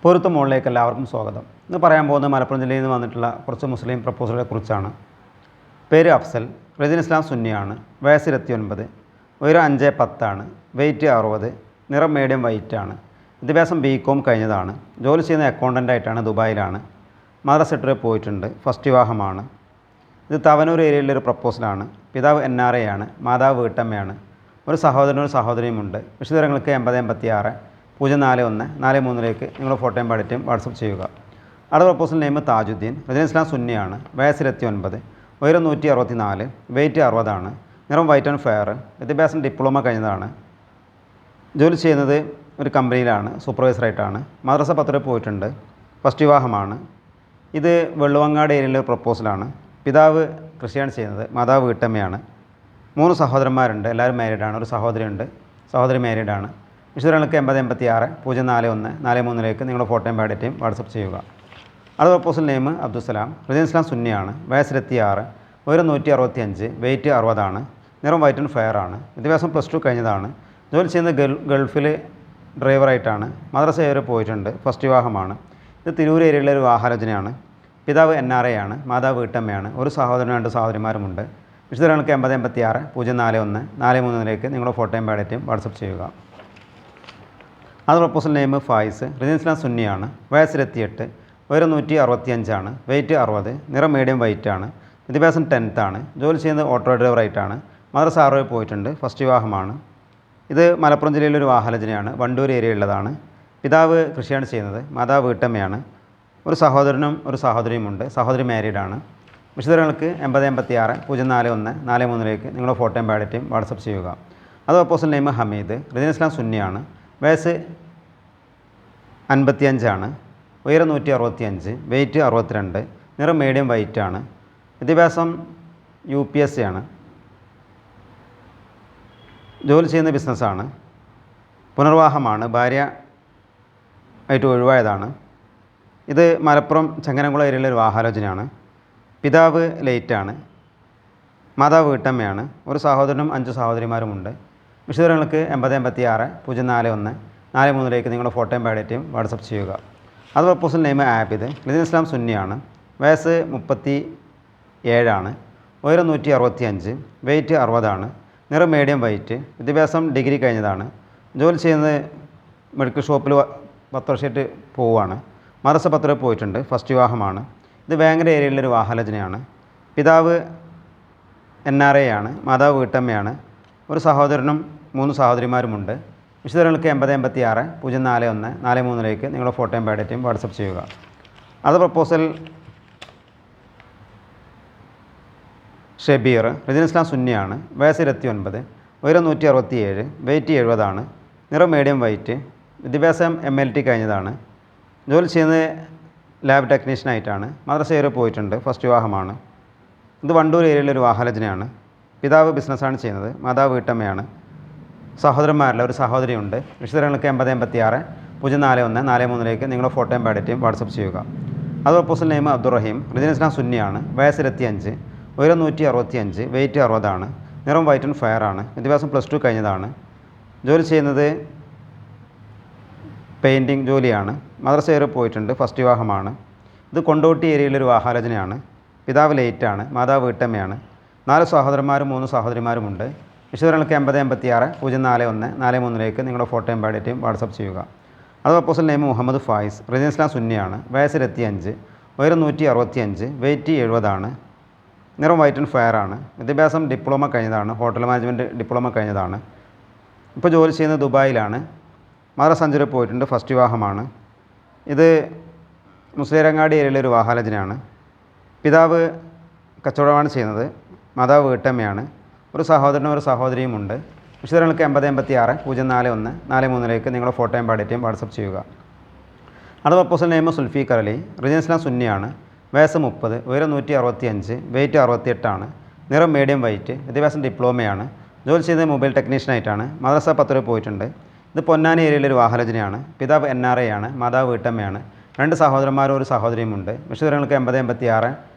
പൊരുത്തം മുകളിലേക്ക് എല്ലാവർക്കും സ്വാഗതം. ഇന്ന് പറയാൻ പോകുന്നത് മലപ്പുറം ജില്ലയിൽ നിന്ന് വന്നിട്ടുള്ള കുറച്ച് മുസ്ലിം പ്രപ്പോസലുകളെ കുറിച്ചാണ്. പേര് അഫ്സൽ, റിലിജൻ ഇസ്ലാം സുന്നിയാണ്, വയസ്സ് 29, ഉയരം 5'10", വെയിറ്റ് 60, നിറം മീഡിയം വൈറ്റ് ആണ്, വിദ്യാഭ്യാസം BCom കഴിഞ്ഞതാണ്, ജോലി ചെയ്യുന്ന അക്കൗണ്ടൻ്റായിട്ടാണ്, ദുബായിലാണ്, മദ്രസ സെക്ടറിൽ പോയിട്ടുണ്ട്, ഫസ്റ്റ് വിവാഹമാണ്. ഇത് തവനൂർ ഏരിയയിലൊരു പ്രപ്പോസലാണ്. പിതാവ് NRA ആണ്, മാതാവ് വീട്ടമ്മയാണ്, ഒരു സഹോദരനും ഒരു സഹോദരിയുമുണ്ട്. വിശദവിവരങ്ങൾക്ക് 8086 041 43 നിങ്ങൾ ഫോട്ടോയും പാടിറ്റും വാട്സപ്പ് ചെയ്യുക. അടുത്ത proposal name Thajudheen, religion Islam സുന്നിയാണ്, വയസ്സ് 29, ഉയരം 164, വെയിറ്റ് 60 ആണ്, നിറം വൈറ്റ് ആൻഡ് ഫെയർ, വിദ്യാഭ്യാസം ഡിപ്ലോമ കഴിഞ്ഞതാണ്, ജോലി ചെയ്യുന്നത് ഒരു കമ്പനിയിലാണ്, സൂപ്പർവൈസറായിട്ടാണ്, മദ്രസ പത്രത്തിൽ പോയിട്ടുണ്ട്, ഫസ്റ്റ് വിവാഹമാണ്. ഇത് വെള്ളുവങ്ങാട് ഏരിയയിലെ പ്രപ്പോസലാണ്. പിതാവ് കൃഷിയാണ് ചെയ്യുന്നത്, മാതാവ് വീട്ടമ്മയാണ്, 3 സഹോദരന്മാരുണ്ട്, എല്ലാവരും മാരീഡാണ്, ഒരു സഹോദരിയുണ്ട്, സഹോദരി മാരീഡാണ്. വിശദങ്ങൾക്ക് 8086 041 43 നിങ്ങൾ ഫോട്ടോയും പാടിറ്റും വാട്സപ്പ് ചെയ്യുക. അടുത്ത proposal name Abdussalam, religion Islam സുന്നിയാണ്, വയസ്സ് 26, ഉയരം 165, വെയിറ്റ് 60 ആണ്, നിറം വൈറ്റ് ആൻഡ് ഫെയർ ആണ്, വിദ്യാഭ്യാസം +2 കഴിഞ്ഞതാണ്, ജോലി ചെയ്യുന്നത് ഗൾഫിൽ ഡ്രൈവറായിട്ടാണ്, മദ്രസ വരെ പോയിട്ടുണ്ട്, ഫസ്റ്റ് വിവാഹമാണ്. ഇത് തിരൂർ ഏരിയയിലെ ഒരു വിവാഹാലോചനയാണ്. പിതാവ് NRA ആണ്, മാതാവ് വീട്ടമ്മയാണ്, ഒരു സഹോദരനും 2 സഹോദരിമാരുമുണ്ട്. വിശദങ്ങൾക്ക് 8086 041 43 നിങ്ങളുടെ ഫോട്ടോയും പാടിറ്റും വാട്സപ്പ് ചെയ്യുക. അത് proposal name Fayis, religion Islam സുന്നിയാണ്, വയസ്സ് 28, ഉയരം 165 ആണ്, വെയിറ്റ് 60, നിറം മീഡിയം വൈറ്റ് ആണ്, വിദ്യാഭ്യാസം 10th ആണ്, ജോലി ചെയ്യുന്നത് ഓട്ടോ ഡ്രൈവറായിട്ടാണ്, മദ്രസ 6 പോയിട്ടുണ്ട്, ഫസ്റ്റ് വിവാഹമാണ്. ഇത് മലപ്പുറം ജില്ലയിലൊരു വിവാഹാലോചനയാണ്, വണ്ടൂർ ഏരിയയിലുള്ളതാണ്. പിതാവ് കൃഷിയാണ് ചെയ്യുന്നത്, മാതാവ് വീട്ടമ്മയാണ്, ഒരു സഹോദരനും ഒരു സഹോദരിയുമുണ്ട്, സഹോദരി മാരീഡാണ്. വിശദങ്ങൾക്ക് 8086 041 43 നിങ്ങളുടെ ഫോട്ടോയും പാടിറ്റും വാട്സപ്പ് ചെയ്യുക. അത് proposal name Hameed, religion Islam സുന്നിയാണ്, വയസ്സ് 55 ആണ്, ഉയരം 165, വെയിറ്റ് 62, നിറം മീഡിയം വൈറ്റ് ആണ്, വിദ്യാഭ്യാസം UPSC ആണ്, ജോലി ചെയ്യുന്ന ബിസിനസ്സാണ്, പുനർവാഹമാണ്, ഭാര്യ ആയിട്ട് ഒഴിവായതാണ്. ഇത് മലപ്പുറം ചങ്ങനംകുളം ഏരിയയിലെ ഒരു വിവാഹാലോചനയാണ്. പിതാവ് ലേറ്റാണ്, മാതാവ് വീട്ടമ്മയാണ്, ഒരു സഹോദരനും 5 സഹോദരിമാരുമുണ്ട്. വിശദങ്ങൾക്ക് 8086 041 43 നിങ്ങളുടെ ഫോട്ടോയും പാടിറ്റും വാട്സപ്പ് ചെയ്യുക. അത് proposal name Abid, religion Islam സുന്നിയാണ്, വയസ്സ് 37 ആണ്, ഉയരം 165, വെയിറ്റ് 60 ആണ്, നിറം മീഡിയം വൈറ്റ്, വിദ്യാഭ്യാസം ഡിഗ്രി കഴിഞ്ഞതാണ്, ജോലി ചെയ്യുന്നത് മെഡിക്കൽ ഷോപ്പിൽ 10 വർഷമായിട്ട് പോവുകയാണ്, മദ്രസ പത്രത്തിൽ പോയിട്ടുണ്ട്, ഫസ്റ്റ് വിവാഹമാണ്. ഇത് വേങ്ങര ഏരിയയിലൊരു വിവാഹാലോചനയാണ്. പിതാവ് NRA ആണ്, മാതാവ് വീട്ടമ്മയാണ്, ഒരു സഹോദരനും 3 സഹോദരിമാരുമുണ്ട്. വിശദങ്ങൾക്ക് 8086 041 43 നിങ്ങളുടെ ഫോട്ടോയും പാടിറ്റും വാട്സപ്പ് ചെയ്യുക. അത് പ്രപ്പോസൽ ഷബീർ, റിലിജൻ ഇസ്ലാം സുന്നിയാണ്, വയസ്സ് 29, ഉയരം 167, വെയിറ്റ് 70 ആണ്, നിറം മീഡിയം വൈറ്റ്, വിദ്യാഭ്യാസം MLT കഴിഞ്ഞതാണ്, ജോലി ചെയ്യുന്നത് ലാബ് ടെക്നീഷ്യനായിട്ടാണ്, മദ്രസ വരെ പോയിട്ടുണ്ട്, ഫസ്റ്റ് വിവാഹമാണ്. ഇത് വണ്ടൂർ ഏരിയയിലൊരു വിവാഹാലോചനയാണ്. പിതാവ് ബിസിനസ്സാണ് ചെയ്യുന്നത്, മാതാവ് വീട്ടമ്മയാണ്, സഹോദരന്മാരിൽ ഒരു സഹോദരിയുണ്ട്. വിശദങ്ങൾക്ക് 8086 041 43 നിങ്ങളുടെ ഫോട്ടോയും പാടിറ്റും വാട്സപ്പ് ചെയ്യുക. അത് proposal name Abdurahim, religion Islam സുന്നിയാണ്, വയസ്സ് 25, ഉയരം 165, വെയിറ്റ് 60 ആണ്, നിറം വൈറ്റ് ആൻഡ് ഫെയർ ആണ്, വിദ്യാഭ്യാസം +2 കഴിഞ്ഞതാണ്, ജോലി ചെയ്യുന്നത് പെയിൻറ്റിങ് ജോലിയാണ്, മദ്രസ വരെ പോയിട്ടുണ്ട്, ഫസ്റ്റ് വിവാഹമാണ്. ഇത് കൊണ്ടോട്ടി ഏരിയയിലൊരു വിവാഹാലോചനയാണ്. പിതാവ് ലേറ്റാണ്, മാതാവ് വീട്ടമ്മയാണ്, 4 സഹോദരന്മാരും 3 സഹോദരിമാരുമുണ്ട്. വിശദങ്ങൾക്ക് 8086 041 43 നിങ്ങളുടെ ഫോട്ടോയും പാടിറ്റും വാട്സപ്പ് ചെയ്യുക. അത് proposal name Muhammad Faiz, religion Islam സുന്നിയാണ്, വയസ്സ് 25, ഉയരം 165, വെയിറ്റ് 70 ആണ്, നിറം വൈറ്റ് ആൻഡ് ഫെയർ ആണ്, വിദ്യാഭ്യാസം ഡിപ്ലോമ കഴിഞ്ഞതാണ്, ഹോട്ടൽ മാനേജ്മെൻറ്റ് ഡിപ്ലോമ കഴിഞ്ഞതാണ്. ഇപ്പോൾ ജോലി ചെയ്യുന്നത് ദുബായിലാണ്, മദ്രസ 5 പോയിട്ടുണ്ട്, ഫസ്റ്റ് വിവാഹമാണ്. ഇത് മുസ്ലിരങ്ങാടി ഏരിയയിലെ ഒരു വിവാഹാലോചനയാണ്. പിതാവ് കച്ചവടമാണ് ചെയ്യുന്നത്, മാതാവ് വീട്ടമ്മയാണ്, ഒരു സഹോദരനും ഒരു സഹോദരിയുമുണ്ട്. വിശദങ്ങൾക്ക് 8086 041 43 നിങ്ങളുടെ ഫോട്ടോയും പാടിറ്റും വാട്സപ്പ് ചെയ്യുക. അടുത്ത proposal name Zulfiqar Ali, religion Islam സുന്നിയാണ്, വയസ്സ് 30, ഉയരം 165, വെയിറ്റ് 68 ആണ്, നിറം മീഡിയം വൈറ്റ്, വിദ്യാഭ്യാസം ഡിപ്ലോമയാണ്, ജോലി ചെയ്യുന്നത് മൊബൈൽ ടെക്നീഷ്യനായിട്ടാണ്, മദ്രസ പത്രത്തിൽ പോയിട്ടുണ്ട്. ഇത് പൊന്നാനി ഏരിയയിലൊരു വിവാഹാലോചനയാണ്. പിതാവ് NRA ആണ്, മാതാവ് വീട്ടമ്മയാണ്, 2 സഹോദരന്മാരും ഒരു സഹോദരിയുമുണ്ട്. വിശദങ്ങൾക്ക് 8086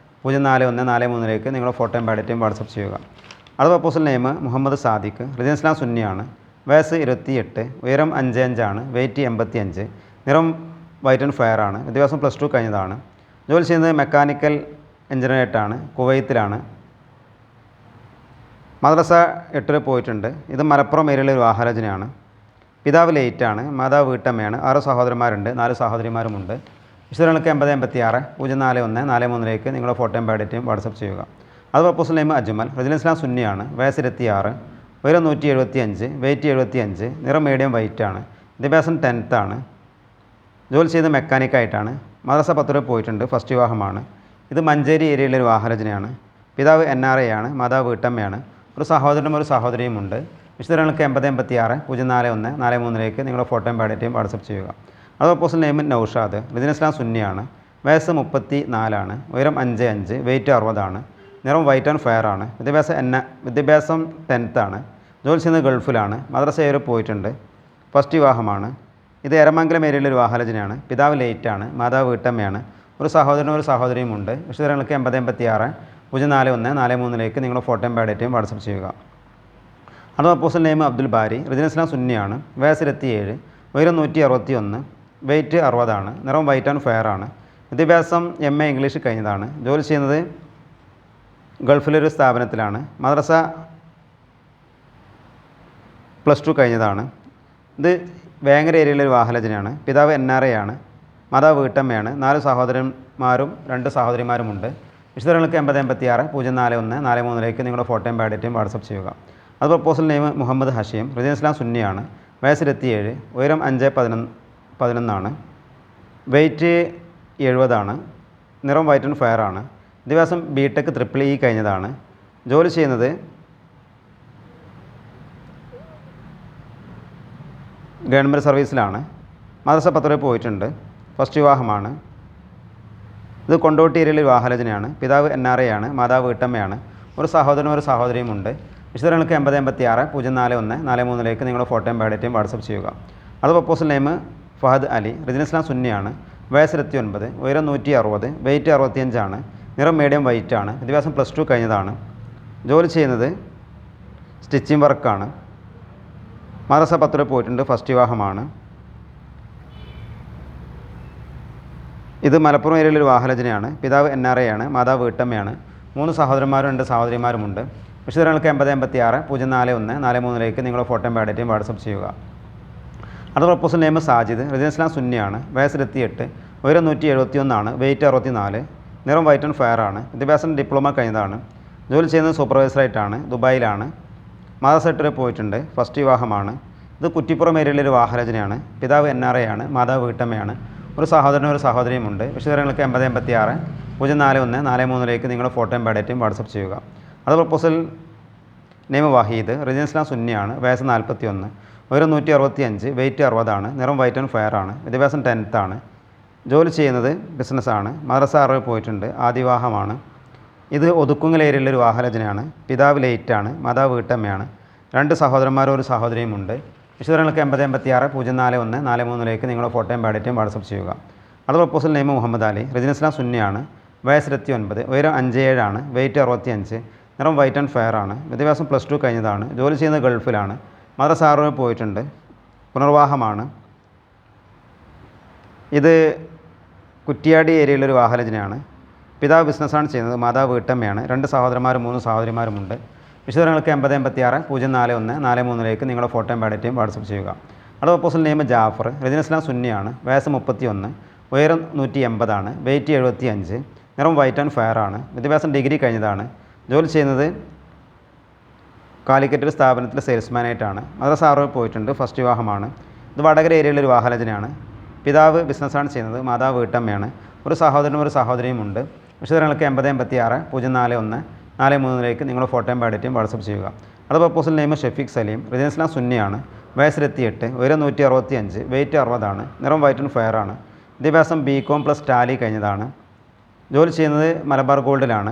041 43 നിങ്ങളുടെ ഫോട്ടോയും പാടിറ്റും വാട്സപ്പ് ചെയ്യുക. അടുത്ത proposal name Muhammad Sadiq, religion Islam സുന്നിയാണ്, വയസ്സ് 28, ഉയരം 55 ആണ്, വെയിറ്റ് 85, നിറം വൈറ്റ് ആൻഡ് ഫെയർ ആണ്. വിദ്യാഭ്യാസം +2 കഴിഞ്ഞതാണ്. ജോലി ചെയ്യുന്നത് മെക്കാനിക്കൽ എഞ്ചിനീയറായിട്ടാണ്. കുവൈത്തിലാണ്. മദ്രസ 8 പോയിട്ടുണ്ട്. ഇത് മലപ്പുറം ഏരിയയിലെ ഒരു വിവാഹാലോചനയാണ്. പിതാവ് ലേറ്റാണ്. മാതാവ് വീട്ടമ്മയാണ്. 6 സഹോദരന്മാരുണ്ട്. 4 സഹോദരിമാരുമുണ്ട്. വിശദങ്ങൾക്ക് 8086 041 43 നിങ്ങളുടെ ഫോട്ടോയും ബയോഡേറ്റയും വാട്സപ്പ് ചെയ്യുക. അത് പ്രപ്പോസൽ നെയിം അജ്മൽ. റജുൽ ഇസ്ലാം സുന്നിയാണ്. വയസ്സ് 26, ഉയരം 175, വെയിറ്റ് 75, നിറം മീഡിയം വൈറ്റ് ആണ്. വിദ്യാഭ്യാസം 10th ആണ്. ജോലി ചെയ്ത് മെക്കാനിക്കായിട്ടാണ്. മദ്രസ 10 പോയിട്ടുണ്ട്. ഫസ്റ്റ് വിവാഹമാണ്. ഇത് മഞ്ചേരി ഏരിയയിലെ ഒരു വിവാഹാലോചനയാണ്. പിതാവ് NRA ആണ്. മാതാവ് വീട്ടമ്മയാണ്. ഒരു സഹോദരനും ഒരു സഹോദരിയുമുണ്ട്. വിശദങ്ങൾക്ക് 8086 041 43 നിങ്ങളുടെ ഫോട്ടോയും ബയോഡേറ്റയും വാട്സപ്പ് ചെയ്യുക. അത് പ്രപ്പോസൽ നെയിം നൗഷാദ്. റജുൽ ഇസ്ലാം സുന്നിയാണ്. വയസ്സ് 34 ആണ്. ഉയരം 55, വെയിറ്റ് 60 ആണ്. നിറം വൈറ്റ് ആൻഡ് ഫെയർ ആണ്. വിദ്യാഭ്യാസം 10th ആണ്. ജോലി ചെയ്യുന്നത് ഗൾഫിലാണ്. മദ്രസ 7 പോയിട്ടുണ്ട്. ഫസ്റ്റ് വിവാഹമാണ്. ഇത് എരമംഗലം ഏരിയയിലെ ഒരു വിവാഹാലോചനയാണ്. പിതാവ് ലേറ്റാണ്. മാതാവ് വീട്ടമ്മയാണ്. ഒരു സഹോദരനും ഒരു സഹോദരിയുമുണ്ട്. വിശദങ്ങൾക്ക് 8086 041 43 നിങ്ങളുടെ ഫോട്ടോയും ബയോഡേറ്റയും വാട്സപ്പ് ചെയ്യുക. അത് പ്രപ്പോസൽ നെയിം അബ്ദുൽ ബാരി. റജുൽ ഇസ്ലാം സുന്നിയാണ്. വയസ്സ് 27, ഉയരം 161, വെയിറ്റ് 60 ആണ്. നിറം വൈറ്റ് ആൻഡ് ഫെയർ ആണ്. വിദ്യാഭ്യാസം MA ഇംഗ്ലീഷ് കഴിഞ്ഞതാണ്. ജോലി ചെയ്യുന്നത് ഗൾഫിലൊരു സ്ഥാപനത്തിലാണ്. മദ്രസ +2 കഴിഞ്ഞതാണ്. ഇത് വേങ്ങര ഏരിയയിലെ ഒരു വിവാഹാലോചനയാണ്. പിതാവ് NRA ആണ്. മാതാവ് വീട്ടമ്മയാണ്. 4 സഹോദരന്മാരും 2 സഹോദരിമാരുമുണ്ട്. വിശദങ്ങൾക്ക് 8086 041 43 നിങ്ങളുടെ ഫോട്ടോയും ബയോഡേറ്റയും വാട്സപ്പ് ചെയ്യുക. അത് പ്രപ്പോസൽ നെയിം മുഹമ്മദ് ഹഷീം. റജുൽ ഇസ്ലാം സുന്നിയാണ്. വയസ്സ് 27, ഉയരം 5'11" ആണ്. വെയിറ്റ് 70 ആണ്. നിറം വൈറ്റ് ആൻഡ് ഫെയർ ആണ്. വിദ്യാഭ്യാസം BTech EEE കഴിഞ്ഞതാണ്. ജോലി ചെയ്യുന്നത് ഗവൺമെൻറ് സർവീസിലാണ്. മദ്രസ 10 പോയിട്ടുണ്ട്. ഫസ്റ്റ് വിവാഹമാണ്. ഇത് കൊണ്ടോട്ടി ഏരിയയിലെ വിവാഹാലോചനയാണ്. പിതാവ് NRA ആണ്. മാതാവ് വീട്ടമ്മയാണ്. ഒരു സഹോദരനും ഒരു സഹോദരിയുമുണ്ട്. വിശദങ്ങൾക്ക് 8086 041 43 നിങ്ങളുടെ ഫോട്ടോയും ബയോഡേറ്റയും വാട്സപ്പ് ചെയ്യുക. അത് പ്രപ്പോസൽ നെയിം ഫഹദ് അലി. റജുൽ ഇസ്ലാം സുന്നിയാണ്. വയസ്സ് 29, ഉയരം 160, വെയിറ്റ് 65 ആണ്. നിറം മീഡിയം വൈറ്റ് ആണ്. വിദ്യാഭ്യാസം +2 കഴിഞ്ഞതാണ്. ജോലി ചെയ്യുന്നത് സ്റ്റിച്ചിങ് വർക്കാണ്. മദ്രസ 10 പോയിട്ടുണ്ട്. ഫസ്റ്റ് വിവാഹമാണ്. ഇത് മലപ്പുറം ഏരിയയിലെ ഒരു വിവാഹാലോചനയാണ്. പിതാവ് NRA ആണ്. മാതാവ് വീട്ടമ്മയാണ്. 3 സഹോദരന്മാരും 2 സഹോദരിമാരുമുണ്ട്. വിശദങ്ങൾക്ക് 8086 041 43 നിങ്ങളുടെ ഫോട്ടോയും ബയോഡേറ്റയും വാട്സപ്പ് ചെയ്യുക. അടുത്ത പ്രപ്പോസൽ നെയിം സാജിദ്. റജുൽ ഇസ്ലാം സുന്നിയാണ്. വയസ്സ് 28, ഉയരം 171 ആണ്. വെയിറ്റ് 64, നിറം വൈറ്റ് ആൻഡ് ഫെയർ ആണ്. വിദ്യാഭ്യാസം ഡിപ്ലോമ കഴിഞ്ഞതാണ്. ജോലി ചെയ്യുന്നത് സൂപ്പർവൈസറായിട്ടാണ്. ദുബായിലാണ്. മദ്രസ 8 പോയിട്ടുണ്ട്. ഫസ്റ്റ് വിവാഹമാണ്. ഇത് കുറ്റിപ്പുറം ഏരിയയിലെ ഒരു വിവാഹാലോചനയാണ്. പിതാവ് NRA ആണ്. മാതാവ് വീട്ടമ്മയാണ്. ഒരു സഹോദരനും ഒരു സഹോദരിയുമുണ്ട്. വിശദങ്ങൾക്ക് 8086 041 43 നിങ്ങളുടെ ഫോട്ടോയും ബയോഡേറ്റയും വാട്സപ്പ് ചെയ്യുക. അത് പ്രപ്പോസൽ നെയിം വഹീദ്. റജുൽ ഇസ്ലാം സുന്നിയാണ്. വയസ്സ് 41, ഉയരം 165, വെയിറ്റ് 60 ആണ്. നിറം വൈറ്റ് ആൻഡ് ഫെയർ ആണ്. വിദ്യാഭ്യാസം 10th ആണ്. ജോലി ചെയ്യുന്നത് ബിസിനസ്സാണ്. മദ്രസ 6 പോയിട്ടുണ്ട്. ആദ്യ വിവാഹമാണ്. ഇത് ഒതുക്കുങ്ങൽ ഏരിയയിലെ ഒരു വിവാഹാലോചനയാണ്. പിതാവ് ലേറ്റാണ്. മാതാവ് വീട്ടമ്മയാണ്. 2 സഹോദരന്മാരും ഒരു സഹോദരിയുമുണ്ട്. വിശദങ്ങൾക്ക് 8086 041 43 നിങ്ങളുടെ ഫോട്ടോയും ബയോഡേറ്റയും വാട്സപ്പ് ചെയ്യുക. അത് പ്രപ്പോസൽ നെയിം മുഹമ്മദ് അലി. റജുൽ ഇസ്ലാം സുന്നിയാണ്. വയസ്സ് 29, ഉയരം 57 ആണ്. വെയിറ്റ് 65, നിറം വൈറ്റ് ആൻഡ് ഫെയർ ആണ്. വിദ്യാഭ്യാസം +2 കഴിഞ്ഞതാണ്. ജോലി ചെയ്യുന്നത് ഗൾഫിലാണ്. മദ്രസ 6 പോയിട്ടുണ്ട്. പുനർവാഹമാണ്. ഇത് കുറ്റിയാടി ഏരിയയിലൊരു വിവാഹാലോചനയാണ്. പിതാവ് ബിസിനസ്സാണ് ചെയ്യുന്നത്. മാതാവ് വീട്ടമ്മയാണ്. 2 സഹോദരന്മാരും 3 സഹോദരിമാരുമുണ്ട്. വിശദങ്ങൾക്ക് 8086 041 43 നിങ്ങളുടെ ഫോട്ടോയും ബയോഡേറ്റയും വാട്സപ്പ് ചെയ്യുക. അടുത്ത പ്രപ്പോസൽ നെയിം ജാഫർ. റജുൽ ഇസ്ലാം സുന്നിയാണ്. വയസ്സ് 31, ഉയരം 180 ആണ്. വെയിറ്റ് 75, നിറം വൈറ്റ് ആൻഡ് ഫെയർ ആണ്. വിദ്യാഭ്യാസം ഡിഗ്രി കഴിഞ്ഞതാണ്. ജോലി ചെയ്യുന്നത് കാലിക്കറ്റ് സ്ഥാപനത്തിലെ സെയിൽസ്മാനായിട്ടാണ്. മദ്രസ 6 പോയിട്ടുണ്ട്. ഫസ്റ്റ് വിവാഹമാണ്. ഇത് വടകര ഏരിയയിലെ ഒരു വിവാഹാലോചനയാണ്. പിതാവ് ബിസിനസ്സാണ് ചെയ്യുന്നത്. മാതാവ് വീട്ടമ്മയാണ്. ഒരു സഹോദരനും ഒരു സഹോദരിയുമുണ്ട്. വിശദങ്ങൾക്ക് 8086 041 43 നിങ്ങളുടെ ഫോട്ടോയും ബയോഡേറ്റയും വാട്സപ്പ് ചെയ്യുക. അത് പ്രപ്പോസൽ നെയിം ഷെഫീഖ് സലീം. റജുൽ ഇസ്ലാം സുന്നിയാണ്. വയസ്സ് 28, ഉയരം 165, വെയിറ്റ് 60 ആണ്. നിറം വൈറ്റ് ആൻഡ് ഫെയർ ആണ്. വിദ്യാഭ്യാസം BCom + ടാലി കഴിഞ്ഞതാണ്. ജോലി ചെയ്യുന്നത് മലബാർ ഗോൾഡിലാണ്.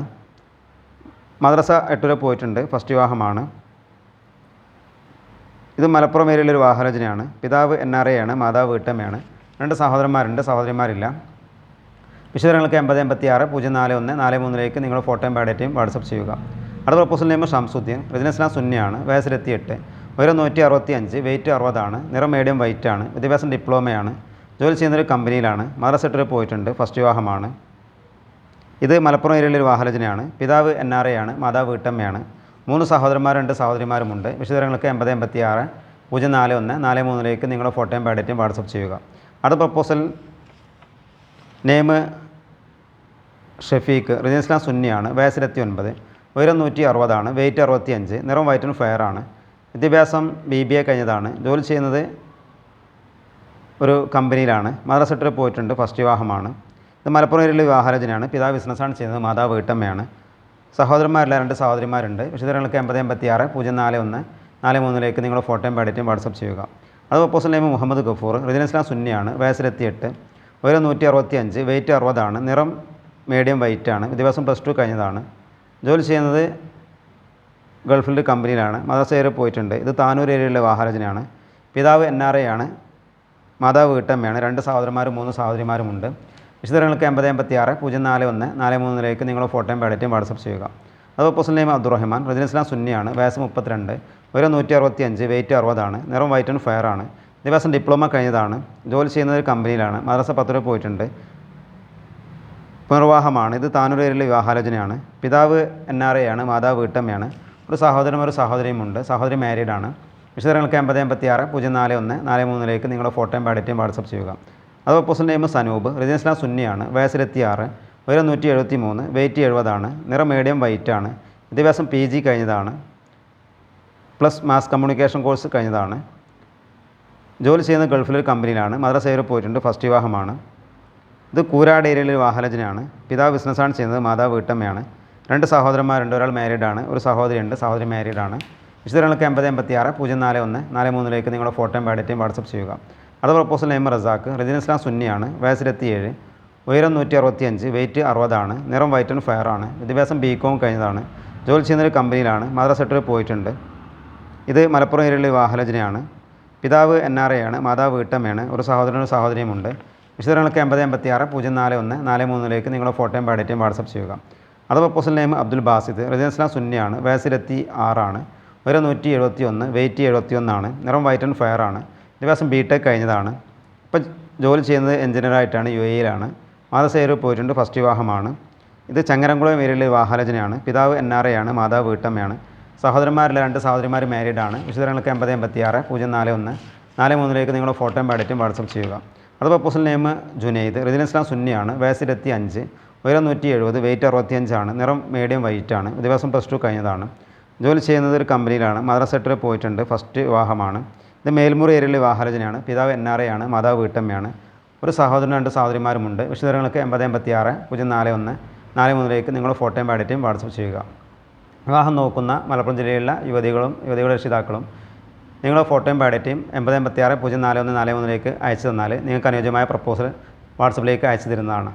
മദ്രസ 8 പോയിട്ടുണ്ട്. ഫസ്റ്റ് വിവാഹമാണ്. ഇത് മലപ്പുറം ഏരിയയിലെ ഒരു വിവാഹാലോചനയാണ്. പിതാവ് NRA ആണ്. മാതാവ് വീട്ടമ്മയാണ്. 2 സഹോദരന്മാരുണ്ട്. സഹോദരിമാരില്ല. വിശദങ്ങൾക്ക് 8086 041 43 നിങ്ങളുടെ ഫോട്ടോയും ബയോഡേറ്റയും വാട്സപ്പ് ചെയ്യുക. അടുത്ത പ്രപ്പോസൽ നെയിം ഷംസുദ്ദീൻ. റജുൽ ഇസ്ലാം സുന്നിയാണ്. വയസ്സ് 28, ഉയരം 165, വെയിറ്റ് 60 ആണ്. നിറം മീഡിയം വൈറ്റ് ആണ്. വിദ്യാഭ്യാസം ഡിപ്ലോമയാണ്. ജോലി ചെയ്യുന്നൊരു കമ്പനിയിലാണ്. മദ്രസ വിട്ട് പോയിട്ടുണ്ട്. ഫസ്റ്റ് വിവാഹമാണ്. ഇത് മലപ്പുറം ഏരിയയിലെ ഒരു വിവാഹാലോചനയാണ്. പിതാവ് NRA ആണ്, മാതാവ് വീട്ടമ്മയാണ്. 3 സഹോദരന്മാരും 2 സഹോദരിമാരുമുണ്ട്. വിശദവിവരങ്ങൾക്ക് 8086 041 43 നിങ്ങളുടെ ഫോട്ടോയും ബയോഡേറ്റയും വാട്സപ്പ് ചെയ്യുക. അടുത്ത പ്രപ്പോസൽ നെയിം ഷഫീഖ്, റിജൻ ഇസ്ലാം സുന്നിയാണ്, വയസ്സ് 29, ഉയരം 160 ആണ്, വെയിറ്റ് 65, നിറം വൈറ്റ് ആൻഡ് ഫെയർ ആണ്, വിദ്യാഭ്യാസം BBA കഴിഞ്ഞതാണ്, ജോലി ചെയ്യുന്നത് ഒരു കമ്പനിയിലാണ്, മദ്രസ വിട്ട് പോയിട്ടുണ്ട്, ഫസ്റ്റ് വിവാഹമാണ്. ഇത് മലപ്പുറം ഏരിയയിലെ വിവാഹാലോചനയാണ്. പിതാവ് ബിസിനസ്സാണ് ചെയ്യുന്നത്, മാതാവ് വീട്ടമ്മയാണ്. സഹോദരന്മാരില്ല, 2 സഹോദരിമാരുണ്ട്. വിശദവിവരങ്ങൾക്ക് 8086 041 43 നിങ്ങളുടെ ഫോട്ടോയും ബയോഡേറ്റയും വാട്സപ്പ് ചെയ്യുക. അത് പ്രപ്പോസൽ നെയിം മുഹമ്മദ് ഗഫൂർ, റിജൻ ഇസ്ലാം സുന്നിയാണ്, വയസ്സ് 28, ഉയരം 165, വെയിറ്റ് 60 ആണ്, നിറം മീഡിയം വൈറ്റ് ആണ്, വിദ്യാഭ്യാസം +2 കഴിഞ്ഞതാണ്, ജോലി ചെയ്യുന്നത് ഗൾഫിൽ കമ്പനിയിലാണ്, മദ്രസ ഏരിയ പോയിട്ടുണ്ട്. ഇത് താനൂർ ഏരിയയിലെ വിവാഹാലോചനയാണ്. പിതാവ് NRA ആണ്, മാതാവ് വീട്ടമ്മയാണ്. 2 സഹോദരന്മാരും 3 സഹോദരിമാരുമുണ്ട്. വിശദവിവരങ്ങൾക്ക് 8086 041 43 നിങ്ങളുടെ ഫോട്ടോയും ബയോഡേറ്റയും വാട്സപ്പ് ചെയ്യുക. അത് പ്രപ്പോസൽ നെയിം അബ്ദുറഹ്മാൻ, റിജൻ ഇസ്ലാം സുന്നിയാണ്, വയസ്സ് 32, ഉയരം 165, വെയിറ്റ് 60 ആണ്, നിറം വൈറ്റ് ആൻഡ് ഫെയർ ആണ്, വിദ്യാഭ്യാസം ഡിപ്ലോമ കഴിഞ്ഞതാണ്, ജോലി ചെയ്യുന്നത് ഒരു കമ്പനിയിലാണ്, മദ്രസ 10 പോയിട്ടുണ്ട്, പുനർവിവാഹമാണ്. ഇത് താനൂർ ഏരിയയിലെ വിവാഹാലോചനയാണ്. പിതാവ് NRA ആണ്, മാതാവ് വീട്ടമ്മയാണ്. ഒരു സഹോദരനും ഒരു സഹോദരിയുമുണ്ട്. സഹോദരി മാരീഡാണ്. വിശദവിവരങ്ങൾക്ക് 8086 041 43 നിങ്ങളുടെ ഫോട്ടോയും ബയോഡേറ്റയും വാട്സപ്പ് ചെയ്യുക. അത് പ്രപ്പോസൽ നെയിം സനൂബ്, റിജൻ ഇസ്ലാം സുന്നിയാണ്, വയസ്സ് 26, ഉയരം 173, വെയിറ്റ് 70 ആണ്, നിറം മീഡിയം വൈറ്റ് ആണ്, വിദ്യാഭ്യാസം PG കഴിഞ്ഞതാണ്, പ്ലസ് മാസ് കമ്മ്യൂണിക്കേഷൻ കോഴ്സ് കഴിഞ്ഞതാണ്, ജോലി ചെയ്യുന്ന ഗൾഫിലൊരു കമ്പനിയിലാണ്, മദ്രസ ഏരിയ പോയിട്ടുണ്ട്, ഫസ്റ്റ് വിവാഹമാണ്. ഇത് കൂരാട് ഏരിയയിലെ വിവാഹാലോചനയാണ്. പിതാവ് ബിസിനസ്സാണ് ചെയ്യുന്നത്, മാതാവ് വീട്ടമ്മയാണ്. 2 സഹോദരന്മാരുണ്ട്, ഒരാൾ മാരീഡാണ്, ഒരു സഹോദരിയുണ്ട്, സഹോദരി മാരീഡാണ്. വിശദവിവരങ്ങൾക്ക് 8086 041 43 നിങ്ങളുടെ ഫോട്ടോയും ബയോഡേറ്റയും വാട്സപ്പ് ചെയ്യുക. അത് പ്രപ്പോസൽ നെയിം റസാഖ്, റിജൻ ഇസ്ലാം സുന്നിയാണ്, വയസ്സ് 27, ഉയരം 165, വെയിറ്റ് 60 ആണ്, നിറം വൈറ്റ് ആൻഡ് ഫെയർ ആണ്, വിദ്യാഭ്യാസം BCom കഴിഞ്ഞതാണ്, ജോലി ചെയ്യുന്നൊരു കമ്പനിയിലാണ്, മദ്രസ വിട്ട് പോയിട്ടുണ്ട്. ഇത് മലപ്പുറം ഏരിയയിലെ വിവാഹാലോചനയാണ്. പിതാവ് NRA ആണ്, മാതാവ് വീട്ടമ്മയാണ്. ഒരു സഹോദരനും സഹോദരിയുമുണ്ട്. വിശദവിവരങ്ങൾക്ക് 8086 041 43 നിങ്ങളുടെ ഫോട്ടോയും ബയോഡേറ്റയും വാട്സപ്പ് ചെയ്യുക. അത് പ്രപ്പോസൽ നെയിം അബ്ദുൽ ബാസിദ്, റിജൻ ഇസ്ലാം സുന്നിയാണ്, വയസ്സ് 26 ആണ്, ഉയരം 171, വെയിറ്റ് 71 ആണ്, നിറം വൈറ്റ് ആൻഡ് ഫെയർ ആണ്, വിദ്യാഭ്യാസം BTech കഴിഞ്ഞതാണ്. ഇപ്പോൾ ജോലി ചെയ്യുന്നത് എഞ്ചിനീയറായിട്ടാണ്, UAE-യിലാണ്, മദ്രസ ഏരിയ പോയിട്ടുണ്ട്, ഫസ്റ്റ് വിവാഹമാണ്. ഇത് ചങ്ങരംകുളം ഏരിയയിലെ വിവാഹാലോചനയാണ്. പിതാവ് NRA ആണ്, മാതാവ് വീട്ടമ്മയാണ്. സഹോദരന്മാരില്ല, 2 സഹോദരിമാർ മാരീഡാണ്. വിശദവിവരങ്ങൾക്ക് 8086 041 43 നിങ്ങളുടെ ഫോട്ടോയും ബയോഡേറ്റയും വാട്സപ്പ് ചെയ്യുക. അത് പ്രപ്പോസൽ നെയിം ജുനൈദ്, റിജൻ ഇസ്ലാം സുന്നിയാണ്, വയസ്സ് 25, ഉയരം 170, വെയിറ്റ് 65 ആണ്, നിറം മീഡിയം വൈറ്റ് ആണ്, വിദ്യാഭ്യാസം +2 കഴിഞ്ഞതാണ്, ജോലി ചെയ്യുന്നത് ഒരു കമ്പനിയിലാണ്, മദ്രസ വിട്ട് പോയിട്ടുണ്ട്, ഫസ്റ്റ് വിവാഹമാണ്. ഇത് മേൽമുറി ഏരിയയിലെ വിവാഹാലോചനയാണ്. പിതാവ് NRA ആണ്, മാതാവ് വീട്ടമ്മയാണ്. ഒരു സഹോദരനും 2 സഹോദരിമാരുമുണ്ട്. വിശദവിവരങ്ങൾക്ക് 8086 041 43 നിങ്ങളുടെ ഫോട്ടോയും ബയോഡേറ്റയും വാട്സപ്പ് ചെയ്യുക. വിവാഹം നോക്കുന്ന മലപ്പുറം ജില്ലയിലുള്ള യുവതികളുടെ രക്ഷിതാക്കളും നിങ്ങളുടെ ഫോട്ടോയും ബയോഡേറ്റയും 8086 041 43 അയച്ചു തന്നാൽ നിങ്ങൾക്ക് അനുയോജ്യമായ പ്രപ്പോസൽ വാട്സപ്പിലേക്ക് അയച്ചു തരുന്നതാണ്.